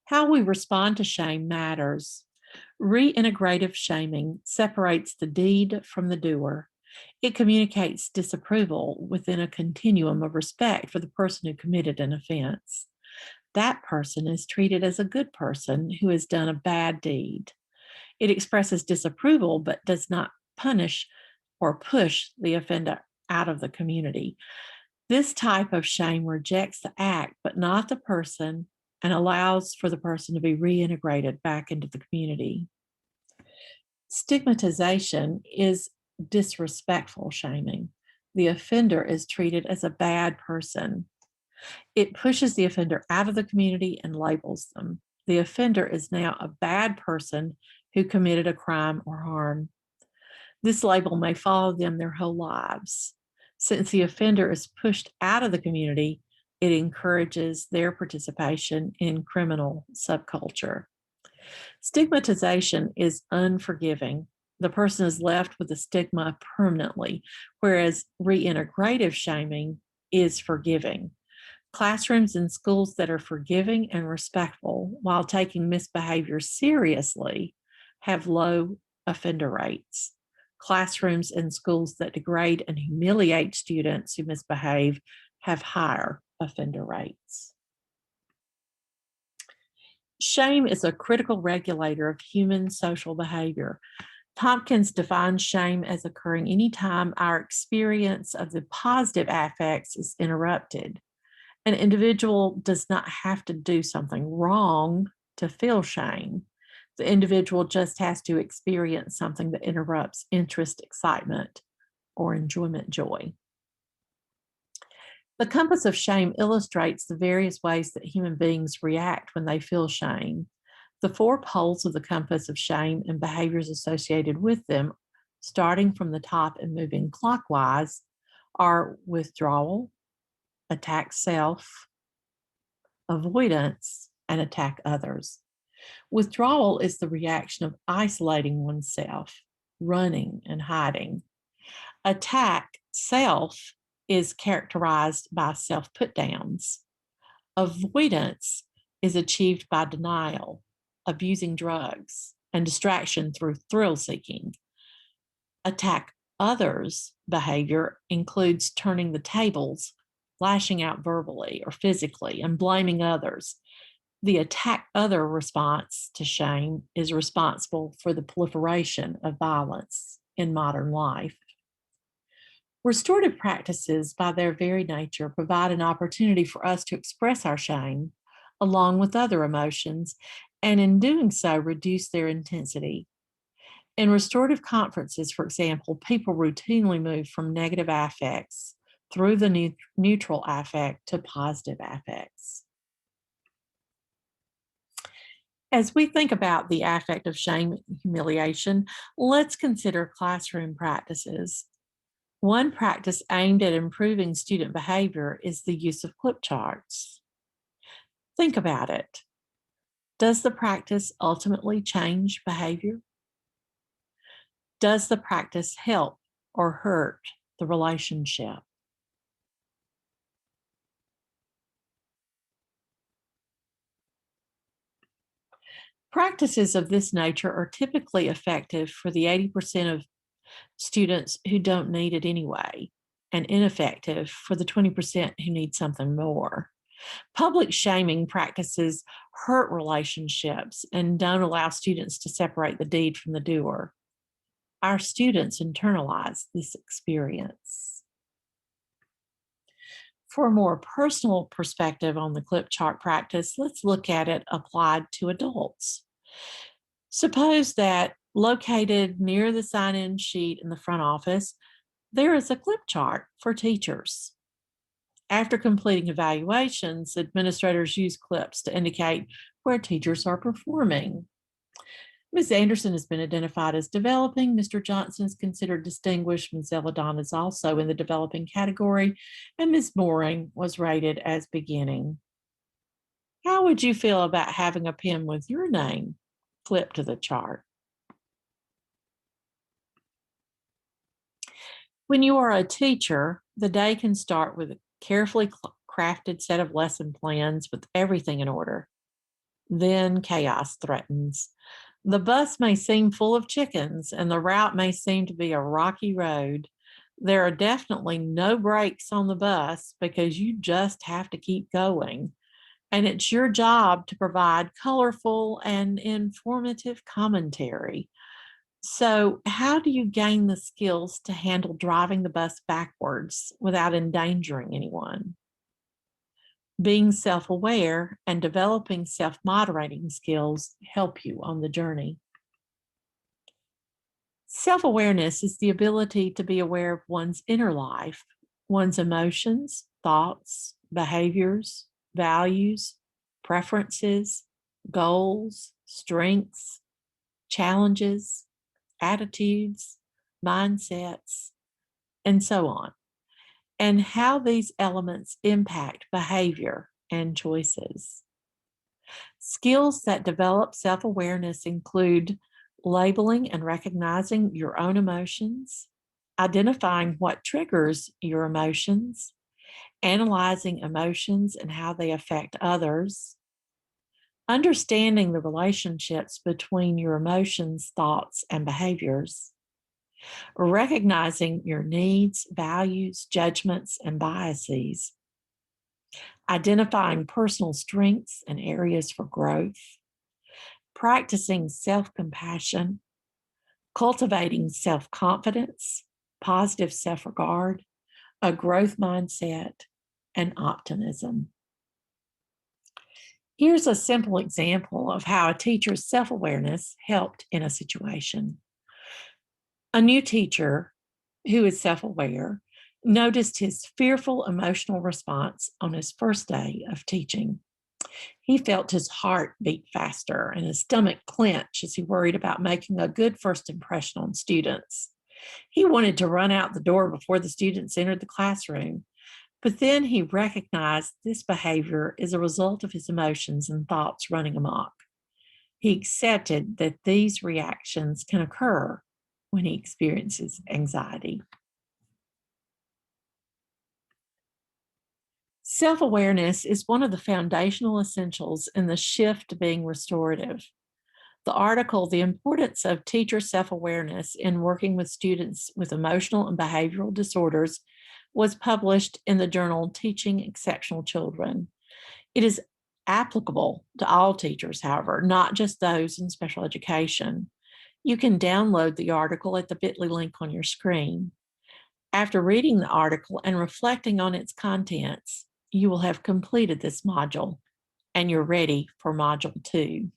How we respond to shame matters. Reintegrative shaming separates the deed from the doer. It communicates disapproval within a continuum of respect for the person who committed an offense. That person is treated as a good person who has done a bad deed. It expresses disapproval but does not punish or push the offender out of the community. This type of shame rejects the act but not the person and allows for the person to be reintegrated back into the community. Stigmatization is disrespectful shaming. The offender is treated as a bad person. It pushes the offender out of the community and labels them. The offender is now a bad person who committed a crime or harm. This label may follow them their whole lives. Since the offender is pushed out of the community, it encourages their participation in criminal subculture. Stigmatization is unforgiving. The person is left with a stigma permanently, whereas reintegrative shaming is forgiving. Classrooms and schools that are forgiving and respectful while taking misbehavior seriously have low offender rates. Classrooms and schools that degrade and humiliate students who misbehave have higher offender rates. Shame is a critical regulator of human social behavior. Tompkins defines shame as occurring anytime our experience of the positive affects is interrupted. An individual does not have to do something wrong to feel shame. The individual just has to experience something that interrupts interest, excitement, or enjoyment, joy. The compass of shame illustrates the various ways that human beings react when they feel shame. The four poles of the compass of shame and behaviors associated with them, starting from the top and moving clockwise, are withdrawal, attack self, avoidance, and attack others. Withdrawal is the reaction of isolating oneself, running and hiding. Attack self is characterized by self put downs. Avoidance is achieved by denial, abusing drugs, and distraction through thrill seeking. Attack others behavior includes turning the tables, lashing out verbally or physically, and blaming others. The attack other response to shame is responsible for the proliferation of violence in modern life. Restorative practices, by their very nature, provide an opportunity for us to express our shame along with other emotions, and in doing so, reduce their intensity. In restorative conferences, for example, people routinely move from negative affects through the neutral affect to positive affects. As we think about the affect of shame and humiliation, let's consider classroom practices. One practice aimed at improving student behavior is the use of clip charts. Think about it. Does the practice ultimately change behavior? Does the practice help or hurt the relationship? Practices of this nature are typically effective for the 80% of students who don't need it anyway, and ineffective for the 20% who need something more. Public shaming practices hurt relationships and don't allow students to separate the deed from the doer. Our students internalize this experience. For a more personal perspective on the clip chart practice, let's look at it applied to adults. Suppose that located near the sign-in sheet in the front office, there is a clip chart for teachers. After completing evaluations, administrators use clips to indicate where teachers are performing. Ms. Anderson has been identified as developing. Mr. Johnson is considered distinguished. Ms. Celadon is also in the developing category, and Ms. Mooring was rated as beginning. How would you feel about having a pen with your name clipped to the chart? When you are a teacher, the day can start with a carefully crafted set of lesson plans with everything in order. Then chaos threatens. The bus may seem full of chickens and the route may seem to be a rocky road. There are definitely no brakes on the bus because you just have to keep going. And it's your job to provide colorful and informative commentary. So, how do you gain the skills to handle driving the bus backwards without endangering anyone? Being self aware and developing self moderating skills help you on the journey. Self awareness is the ability to be aware of one's inner life, one's emotions, thoughts, behaviors, values, preferences, goals, strengths, challenges, attitudes, mindsets, and so on, and how these elements impact behavior and choices. Skills that develop self awareness include labeling and recognizing your own emotions, identifying what triggers your emotions, analyzing emotions and how they affect others, understanding the relationships between your emotions, thoughts, and behaviors, recognizing your needs, values, judgments, and biases, identifying personal strengths and areas for growth, practicing self compassion, cultivating self confidence, positive self regard, a growth mindset, and optimism. Here's a simple example of how a teacher's self awareness helped in a situation. A new teacher who is self aware noticed his fearful emotional response on his first day of teaching. He felt his heart beat faster and his stomach clench as he worried about making a good first impression on students. He wanted to run out the door before the students entered the classroom, but then he recognized this behavior is a result of his emotions and thoughts running amok. He accepted that these reactions can occur when he experiences anxiety. Self awareness is one of the foundational essentials in the shift to being restorative. The article, The Importance of Teacher Self Awareness in Working with Students with Emotional and Behavioral Disorders, was published in the journal Teaching Exceptional Children. It is applicable to all teachers, however, not just those in special education. You can download the article at the bit.ly link on your screen. After reading the article and reflecting on its contents, you will have completed this module and you're ready for Module 2.